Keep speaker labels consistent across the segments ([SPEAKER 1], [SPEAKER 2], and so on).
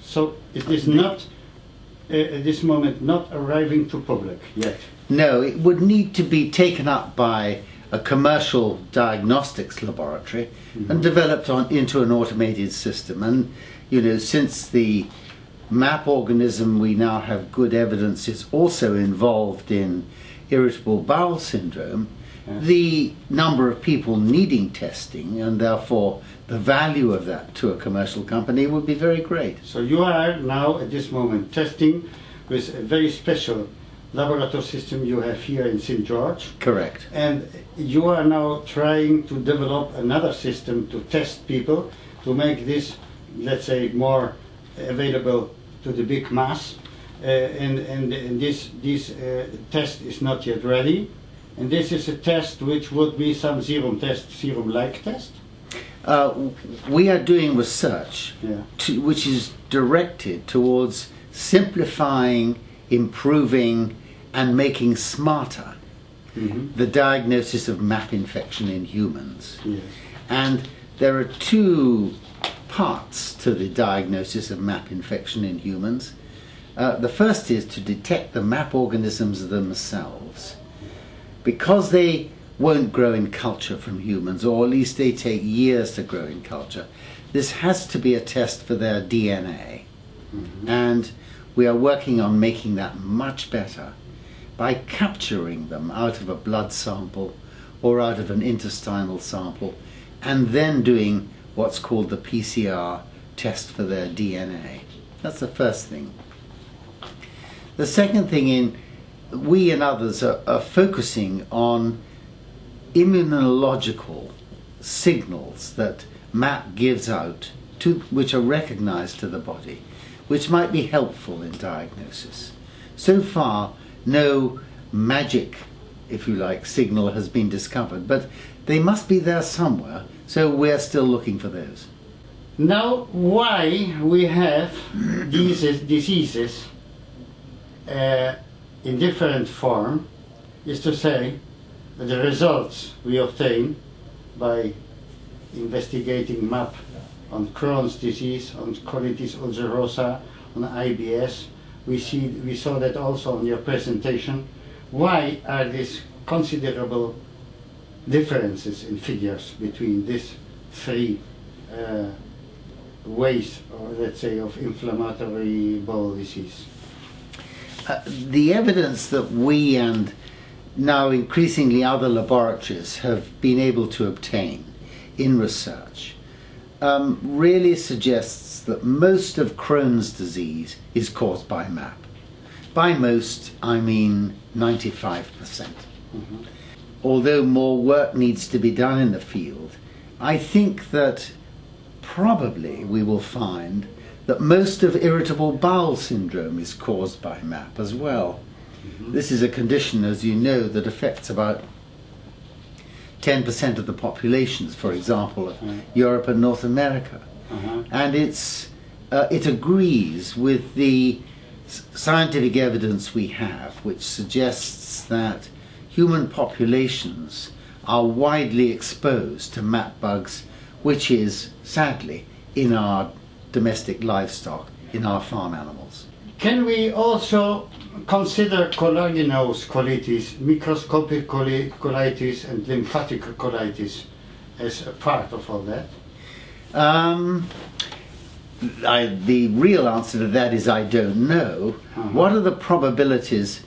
[SPEAKER 1] So it is not, at this moment, not arriving to public yet.
[SPEAKER 2] No, it would need to be taken up by a commercial diagnostics laboratory and developed into an automated system. And, you know, since the M.A.P organism we now have good evidence is also involved in irritable bowel syndrome, the number of people needing testing and therefore the value of that to a commercial company would be very great.
[SPEAKER 1] So you are now at this moment testing with a very special laboratory system you have here in St. George.
[SPEAKER 2] Correct.
[SPEAKER 1] And you are now trying to develop another system to test people, to make this, let's say, more available to the big mass. And this test is not yet ready. And this is a test which would be some serum-like test?
[SPEAKER 2] We are doing research which is directed towards simplifying, improving and making smarter the diagnosis of M.A.P infection in humans.
[SPEAKER 1] Yes.
[SPEAKER 2] And there are two parts to the diagnosis of M.A.P infection in humans. The first is to detect the M.A.P organisms themselves. Because they won't grow in culture from humans, or at least they take years to grow in culture, this has to be a test for their DNA. And we are working on making that much better by capturing them out of a blood sample or out of an intestinal sample and then doing what's called the PCR test for their DNA. That's the first thing. The second thing we and others are focusing on immunological signals that M.A.P gives out, which are recognized to the body, which might be helpful in diagnosis. So far, no magic, if you like, signal has been discovered, but they must be there somewhere, so we're still looking for those.
[SPEAKER 1] Now, why we have these diseases in different form is to say that the results we obtain by investigating M.A.P on Crohn's disease, on colitis ulcerosa, on IBS, we saw that also on your presentation. Why are these considerable differences in figures between these three ways, or let's say, of inflammatory bowel disease?
[SPEAKER 2] The evidence that we and now increasingly other laboratories have been able to obtain in research really suggests that most of Crohn's disease is caused by M.A.P. By most, I mean 95%. Although more work needs to be done in the field, I think that probably we will find that most of irritable bowel syndrome is caused by M.A.P as well. This is a condition, as you know, that affects about 10% of the populations, for example, of Europe and North America. And it agrees with the scientific evidence we have, which suggests that human populations are widely exposed to M.A.P bugs, which is, sadly, in our domestic livestock, in our farm animals.
[SPEAKER 1] Can we also consider collagenous colitis, microscopic colitis and lymphatic colitis as a part of all that?
[SPEAKER 2] The real answer to that is I don't know. What are the probabilities?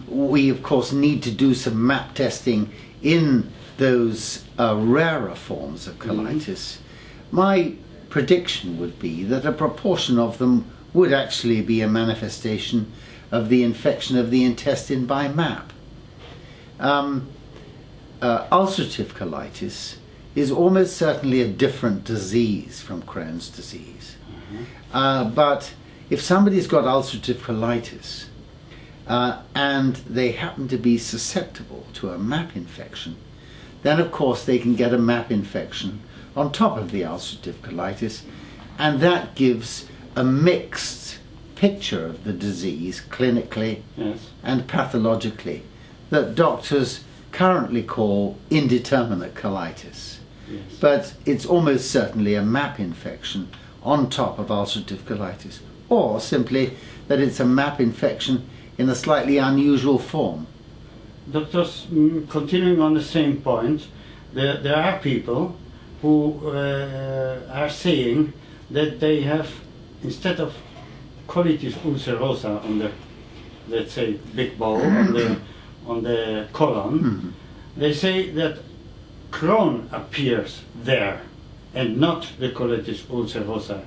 [SPEAKER 2] We of course need to do some M.A.P testing in those rarer forms of colitis. My prediction would be that a proportion of them would actually be a manifestation of the infection of the intestine by M.A.P. Ulcerative colitis is almost certainly a different disease from Crohn's disease. But if somebody's got ulcerative colitis and they happen to be susceptible to a M.A.P infection, then of course they can get a M.A.P infection on top of the ulcerative colitis, and that gives a mixed picture of the disease clinically and pathologically that doctors currently call indeterminate colitis. But it's almost certainly a M.A.P infection on top of ulcerative colitis, or simply that it's a MAP infection in a slightly unusual form.
[SPEAKER 1] Doctors, continuing on the same point, there are people who are saying that they have, instead of colitis ulcerosa on the, let's say, big bowel, on the colon, they say that CROHN appears there and not the colitis ulcerosa.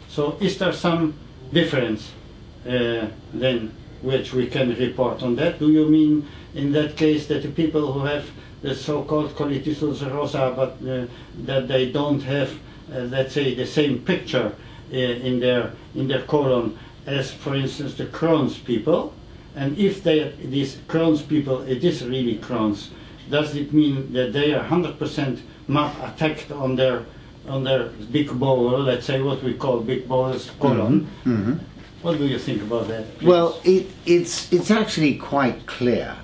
[SPEAKER 1] So is there some difference then which we can report on that? Do you mean in that case that the people who have the so-called colitis ulcerosa but that they don't have, let's say, the same picture in their colon as, for instance, the Crohn's people? And if these Crohn's people, it is really Crohn's, does it mean that they are 100% MAP attacked on their big bowel, let's say what we call big bowel's colon? What do you think about that, please?
[SPEAKER 2] Well, it's actually quite clear.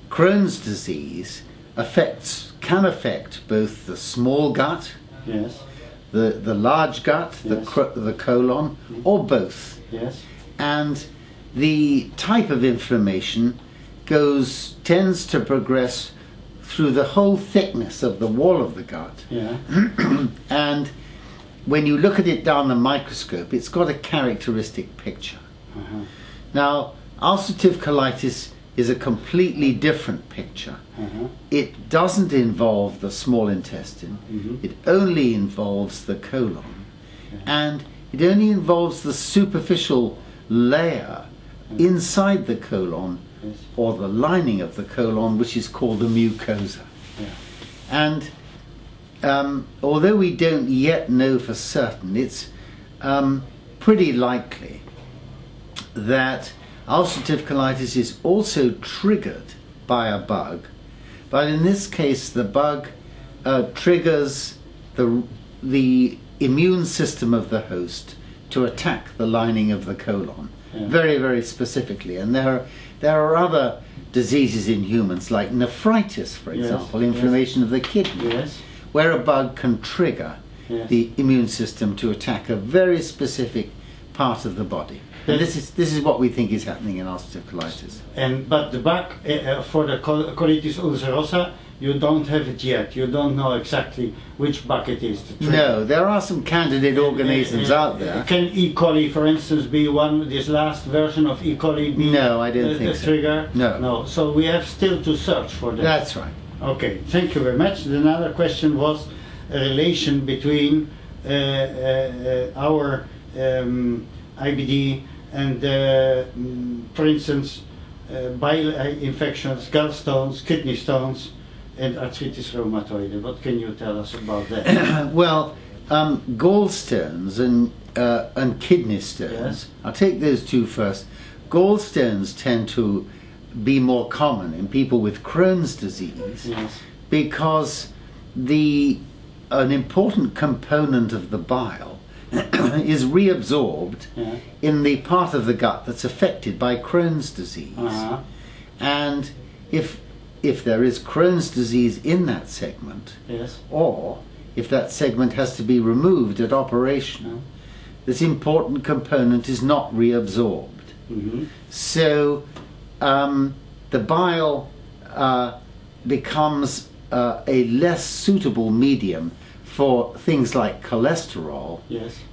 [SPEAKER 2] Crohn's disease can affect both the small gut,
[SPEAKER 1] yes,
[SPEAKER 2] the large gut,
[SPEAKER 1] yes,
[SPEAKER 2] the colon, or both.
[SPEAKER 1] Yes.
[SPEAKER 2] And the type of inflammation tends to progress through the whole thickness of the wall of the gut.
[SPEAKER 1] Yeah.
[SPEAKER 2] And when you look at it down the microscope, it's got a characteristic picture. Now, ulcerative colitis is a completely different picture. It doesn't involve the small intestine. It only involves the colon. And it only involves the superficial layer inside the colon, or the lining of the colon, which is called the mucosa. And although we don't yet know for certain, it's pretty likely that ulcerative colitis is also triggered by a bug, but in this case the bug triggers the immune system of the host to attack the lining of the colon very, very specifically. And there are other diseases in humans, like nephritis, for example, inflammation of the kidney, where a bug can trigger the immune system to attack a very specific part of the body. And this is what we think is happening in ulcerative colitis.
[SPEAKER 1] But the bug for the colitis ulcerosa, you don't have it yet. You don't know exactly which bug it is.
[SPEAKER 2] No, there are some candidate organisms out there.
[SPEAKER 1] Can E. coli, for instance, be one? This last version of E. coli be
[SPEAKER 2] no, I don't think so.
[SPEAKER 1] Trigger?
[SPEAKER 2] No.
[SPEAKER 1] No. So we have still to search for that.
[SPEAKER 2] That's right.
[SPEAKER 1] Okay. Thank you very much. Another question was a relation between our IBD and, for instance, bile infections, gallstones, kidney stones, and arthritis rheumatoid. What can you tell us about that?
[SPEAKER 2] Well, gallstones and kidney stones, I'll take those two first. Gallstones tend to be more common in people with Crohn's disease because an important component of the bile is reabsorbed in the part of the gut that's affected by Crohn's disease. And if there is Crohn's disease in that segment, or if that segment has to be removed at operation, this important component is not reabsorbed. So the bile becomes a less suitable medium for things like cholesterol,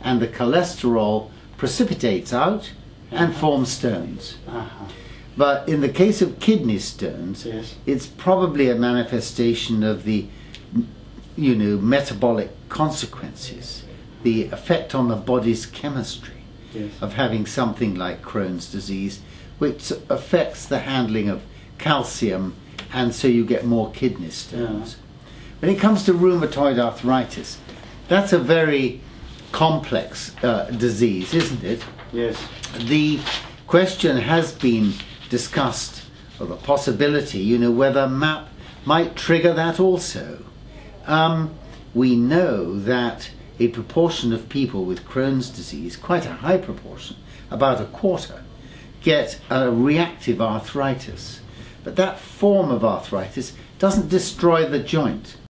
[SPEAKER 2] and the cholesterol precipitates out and forms stones. But in the case of kidney stones, it's probably a manifestation of the, metabolic consequences, the effect on the body's chemistry of having something like Crohn's disease, which affects the handling of calcium, and so you get more kidney stones. When it comes to rheumatoid arthritis, that's a very complex disease, isn't it?
[SPEAKER 1] Yes.
[SPEAKER 2] The question has been discussed, or the possibility, whether MAP might trigger that also. We know that a proportion of people with Crohn's disease, quite a high proportion, about a quarter, get a reactive arthritis. But that form of arthritis doesn't destroy the joint.